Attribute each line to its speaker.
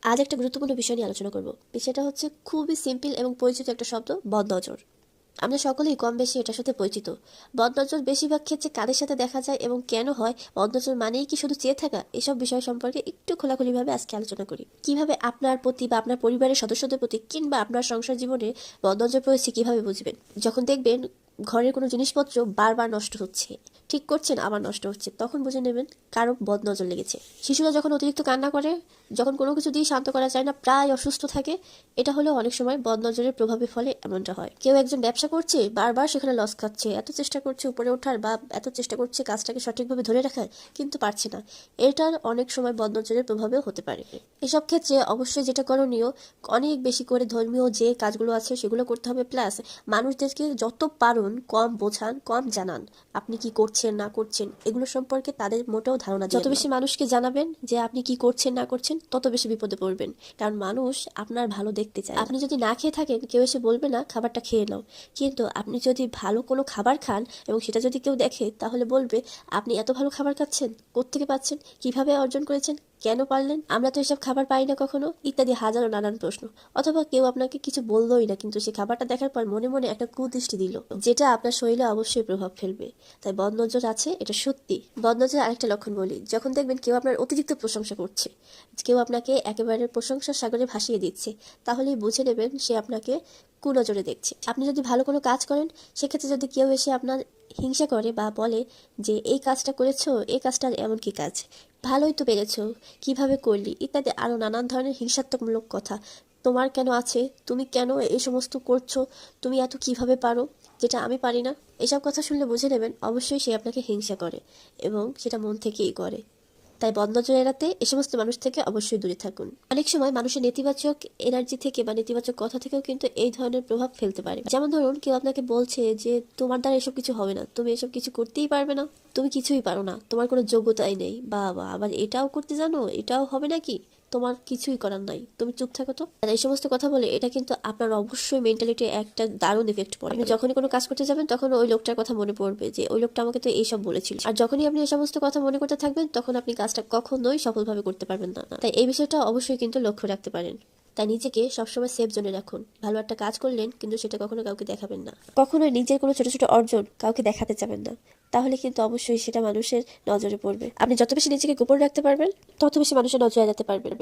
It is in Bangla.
Speaker 1: আজ একটা গুরুত্বপূর্ণ বিষয় নিয়ে আলোচনা করব। বিষয়টা হচ্ছে খুবই সিম্পল এবং পরিচিত একটা শব্দ, বদনজর। আমরা সকলেই কম বেশি এটার সাথে পরিচিত। বদনজর বেশিরভাগ ক্ষেত্রে কাদের সাথে দেখা যায় এবং কেন হয়, বদনজর মানেই কি শুধু চেয়ে থাকা, এসব বিষয় সম্পর্কে একটু খোলাখুলিভাবে আজকে আলোচনা করি। কিভাবে আপনার প্রতি বা আপনার পরিবারের সদস্যদের প্রতি কিংবা আপনার সংসার জীবনে বদনজর পড়েছে কিভাবে বুঝবেন। যখন দেখবেন ঘরের কোনো জিনিসপত্র বারবার নষ্ট হচ্ছে, ঠিক করছেন আবার নষ্ট হচ্ছে, তখন বুঝে নেবেন কারো বদনজর লেগেছে। শিশুরা যখন অতিরিক্ত কান্না করে, যখন কোনো কিছু দিয়ে শান্ত করা যায় না, প্রায় অসুস্থ থাকে, এটা হলো অনেক সময় বদনজরের প্রভাবের ফলে এমনটা হয়। কেউ একজন ব্যবসা করছে, বারবার সেখানে লস খাচ্ছে, এত চেষ্টা করছে উপরে ওঠার বা এত চেষ্টা করছে কাজটাকে সঠিকভাবে ধরে রাখার, কিন্তু পারছে না। এটার অনেক সময় বদনজরের প্রভাবেও হতে পারে। এসব ক্ষেত্রে অবশ্যই যেটা করণীয়, অনেক বেশি করে ধর্মীয় যে কাজগুলো আছে সেগুলো করতে হবে, প্লাস মানুষদেরকে যত পারুন কম বোঝান, কম জানান। আপনি কি করছেন না করছেন এগুলো সম্পর্কে তাদের মোটেও ধারণা যত বেশি মানুষকে জানাবেন যে আপনি কি করছেন না করছেন, তত বেশি বিপদে পড়বেন। কারণ মানুষ আপনার ভালো দেখতে চায়। আপনি যদি না খেয়ে থাকেন, কেউ এসে বলবে না খাবারটা খেয়ে নাও, কিন্তু আপনি যদি ভালো কোনো খাবার খান এবং সেটা যদি কেউ দেখে, তাহলে বলবে আপনি এত ভালো খাবার খাচ্ছেন, কোত্থেকে পাচ্ছেন, কিভাবে অর্জন করেছেন, কেন পারলেন, আমরা তো এসব খাবার পাই না কখনো, ইত্যাদি হাজারো নানান প্রশ্ন। অথবা কেউ আপনাকে কিছু বললোই না, কিন্তু সেই খাবারটা দেখার পর মনে মনে একটা কুদৃষ্টি দিল, যেটা আপনার শরীরে অবশ্যই প্রভাব ফেলবে। তাই বদনজর আছে, এটা সত্যি। বদনজরের আরেকটা লক্ষণ বলি, যখন দেখবেন কেউ আপনার অতিরিক্ত প্রশংসা করছে, কেউ আপনাকে একেবারে প্রশংসার সাগরে ভাসিয়ে দিচ্ছে, তাহলেই বুঝে নেবেন সে আপনাকে কুনজরে দেখছে। আপনি যদি ভালো কোনো কাজ করেন, সেক্ষেত্রে যদি কেউ এসে আপনার হিংসা করে বা বলে যে এই কাজটা করেছো, এই কাজটা এমন কি কাজ, ভালোই তো পেরেছো, কিভাবে করলি, ইত্যাদি আরও নানান ধরনের হিংসাত্মকমূলক কথা, তোমার কেন আছে, তুমি কেন এই সমস্ত করছো, তুমি এত কিভাবে পারো যেটা আমি পারি না, এসব কথা শুনলে বুঝে নেবেন অবশ্যই সে আপনাকে হিংসা করে এবং সেটা মন থেকেই করে। তাই বদনজর এড়াতে এ সমস্ত মানুষ থেকে অবশ্যই দূরে থাকুন। অনেক সময় মানুষের নেতিবাচক এনার্জি থেকে বা নেতিবাচক কথা থেকেও কিন্তু এই ধরনের প্রভাব ফেলতে পারে। যেমন ধরুন, কেউ আপনাকে বলছে যে তোমার দ্বারা এসব কিছু হবে না, তুমি এসব কিছু করতেই পারবে না, তুমি কিছুই পারো না, তোমার কোনো যোগ্যতাই নেই, বা আবার এটাও করতে জানো, এটাও হবে নাকি, তোমার কিছুই করার নাই, তুমি চুপ থাকো তো। আর এই সমস্ত কথা বলে এটা কিন্তু আপনার অবশ্যই মেন্টালিটি একটা দারুণ ইফেক্ট পড়ে। আপনি যখনই কোনো কাজ করতে যাবেন, তখন ওই লোকটার কথা মনে পড়বে যে ওই লোকটা আমাকে তো এইসব বলেছিল। আর যখনই আপনি এই সমস্ত কথা মনে করতে থাকবেন, তখন আপনি কাজটা কখনোই সফলভাবে করতে পারবেন না। তাই এই বিষয়টা অবশ্যই কিন্তু লক্ষ্য রাখতে পারেন। তাই নিজেকে সবসময় সেফ জোনে রাখুন। ভালো একটা কাজ করলেন, কিন্তু সেটা কখনো কাউকে দেখাবেন না। কখনোই নিজের কোনো ছোট ছোট অর্জন কাউকে দেখাতে যাবেন না, তাহলে কিন্তু অবশ্যই সেটা মানুষের নজরে পড়বে। আপনি যত বেশি নিজেকে গোপন রাখতে পারবেন, তত বেশি মানুষের নজরে এড়াতে পারবেন।